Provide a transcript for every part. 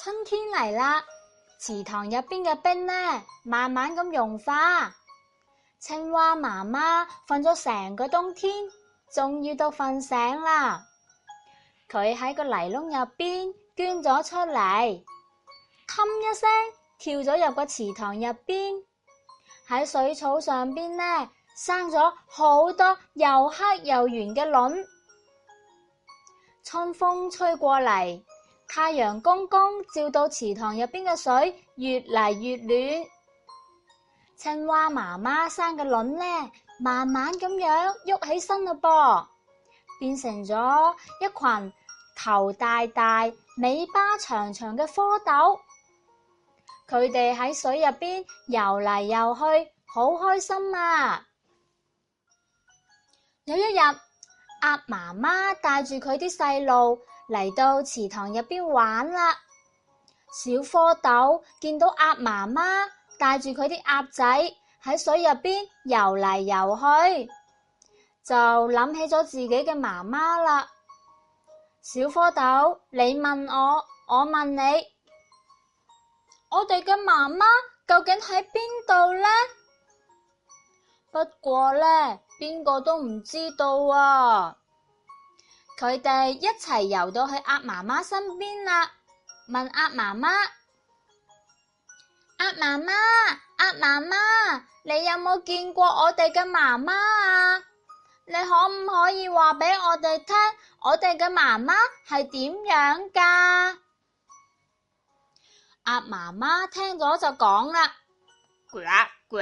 春天嚟啦，池塘入邊嘅冰呢，慢慢咁融化。青蛙媽媽瞓咗成個冬天，終於都瞓醒啦。佢喺個泥窿入邊捐咗出嚟，冚一聲跳咗入個池塘入邊。喺水草上邊呢，生咗好多又黑又圓嘅卵。春風吹過嚟，太陽公公照到池塘入邊嘅水越嚟越暖。青蛙媽媽生嘅卵呢，慢慢咁樣喐起身嘞噃，變成咗一群頭大大、尾巴長長嘅蝌蚪。佢哋喺水入邊游嚟游去，好開心啊！有一日，鴨媽媽帶住佢啲細路嚟到池塘入邊玩啦。小蝌蚪見到鴨媽媽帶住佢啲鴨仔喺水入邊游嚟游去，就諗起咗自己嘅媽媽啦。小蝌蚪，你問我，我問你，我哋嘅媽媽究竟喺邊度呢？不過呢，邊個都唔知道啊！佢哋一齊游到去鴨媽媽身邊啦，問鴨媽媽：鴨媽媽，鴨媽媽，你有冇見過我哋嘅媽媽啊？你可唔可以話俾我哋聽，我哋嘅媽媽係點樣㗎？鴨媽媽聽咗就講啦：呱呱，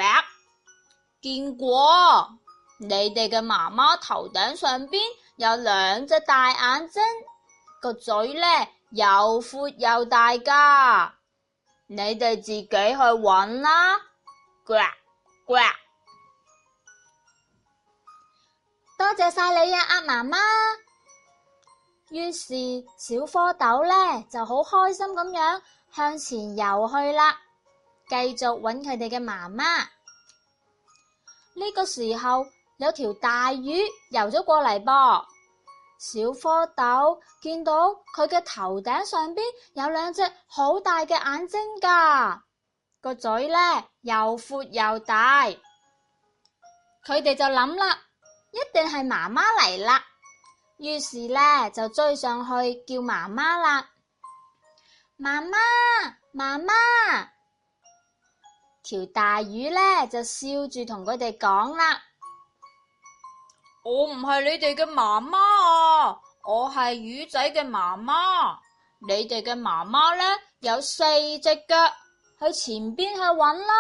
見過，你哋嘅媽媽頭頂上邊有兩隻大眼睛，個嘴呢又闊又大㗎，你哋自己去揾啦，呱呱。多謝晒你呀，鴨媽媽。於是小蝌蚪呢就好開心咁樣向前游去啦，繼續揾佢哋嘅媽媽。呢個時候有條大魚游咗過嚟噃，小蝌蚪見到佢嘅頭頂上邊有兩隻好大嘅眼睛㗎，個嘴呢又闊又大，佢哋就諗啦，一定係媽媽嚟啦。於是呢就追上去叫媽媽啦，媽媽，媽媽。條大魚呢就笑住同佢哋講啦，我唔係你哋嘅媽媽啊，我係魚仔嘅媽媽。你哋嘅媽媽呢有4隻腳，去前邊去揾啦。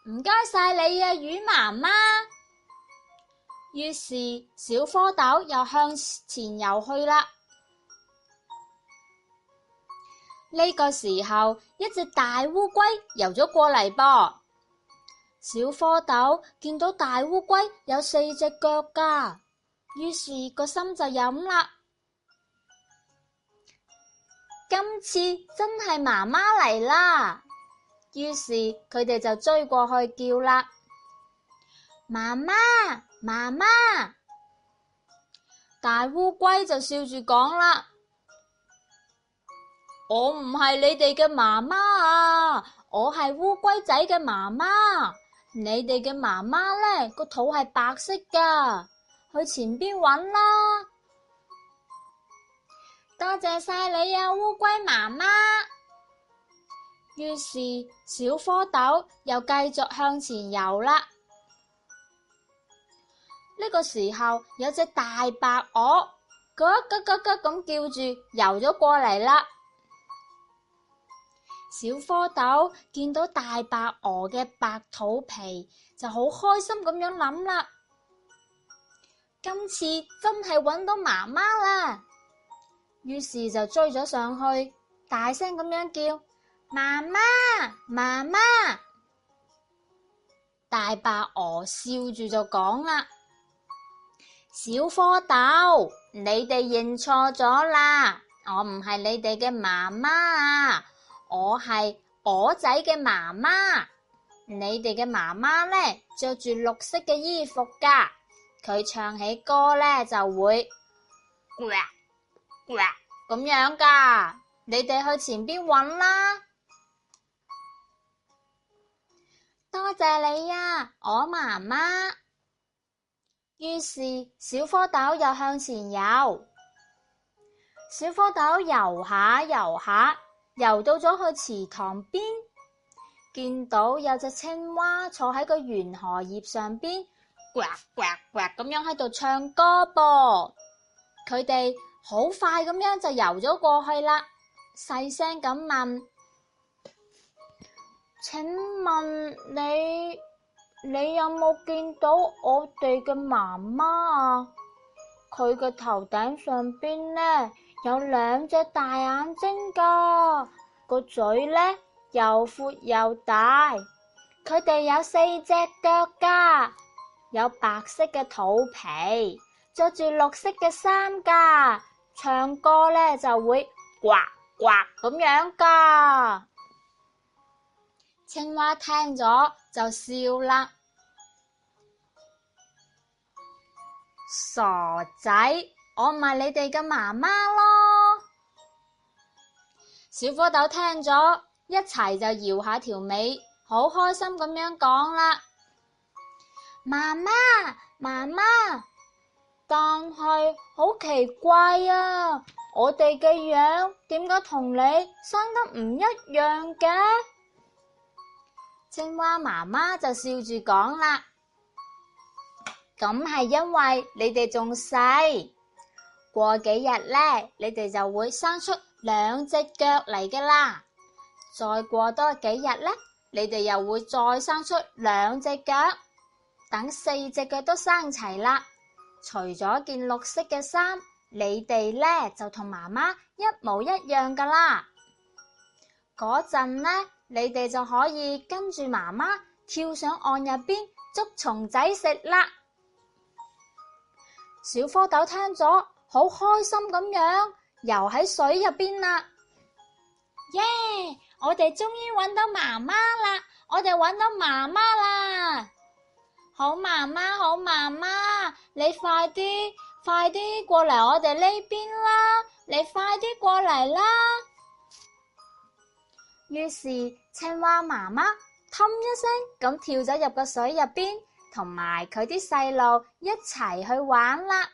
唔該晒你啊，魚媽媽。於是小蝌蚪又向前游去啦。呢個時候，一隻大烏龜游咗過嚟噃。小蝌蚪見到大烏龜有4隻腳㗎，於是個心就諗啦，今次真係媽媽嚟啦。於是佢哋就追過去叫啦，媽媽，媽媽。大烏龜就笑住講啦，我唔係你哋嘅媽媽啊，我係烏龜仔嘅媽媽。你哋嘅媽媽呢個肚係白色㗎，去前邊揾啦。多謝晒你啊，烏龜媽媽。於是小蝌蚪又繼續向前游啦。呢個時候有隻大白鵝，咯咯咯咯咁叫住游咗過嚟啦。小蝌蚪見到大白鵝嘅白肚皮，就好開心咁樣諗啦，今次真係揾到媽媽啦。於是就追咗上去，大聲咁樣叫，媽媽，媽媽。大白鵝笑住就講啦，小蝌蚪，你哋認錯咗啦，我唔係你哋嘅媽媽啊，我係鵝仔嘅媽媽。你哋嘅媽媽呢，着住綠色嘅衣服㗎，佢唱起歌呢就會呱呱咁樣㗎，你哋去前邊揾啦。多謝你呀，我媽媽。於是小蝌蚪又向前游，小蝌蚪游下游下，游到咗去池塘邊，見到有隻青蛙坐喺個圓荷葉上邊，呱呱呱咁樣喺度唱歌噃。佢哋好快咁樣就游咗過去啦，細聲咁問：請問你有冇見到我哋嘅媽媽啊？佢嘅頭頂上邊呢有兩隻大眼睛㗎，個嘴呢又闊又大，佢哋有四隻腳㗎，有白色嘅肚皮，着住綠色嘅衫㗎，唱歌呢就會呱呱咁樣㗎。青蛙聽咗就笑啦，傻仔，我咪你哋嘅媽媽咯。小蝌蚪聽咗，一齊就搖下條尾，好開心咁樣講啦：媽媽，媽媽，但係好奇怪啊，我哋嘅樣點解同你生得唔一樣嘅？青蛙媽媽就笑住講啦：咁係因為你哋仲細，過幾日呢，你哋就會生出兩隻腳嚟㗎啦。再過多幾日呢，你哋又會再生出兩隻腳，等四隻腳都生齊啦。除咗件綠色嘅衫，你哋呢就同媽媽一模一樣㗎啦。嗰陣呢，你哋就可以跟住媽媽跳上岸入邊捉蟲仔食啦。小蝌蚪聽咗，好開心咁樣游喺水入邊啦。耶！我哋終於揾到媽媽啦！我哋揾到媽媽啦！好媽媽，好媽媽，你快啲過嚟我哋呢邊啦！你快啲過嚟啦！於是青蛙媽媽氹一聲咁跳咗入個水入邊，同埋佢啲細路一齊去玩啦。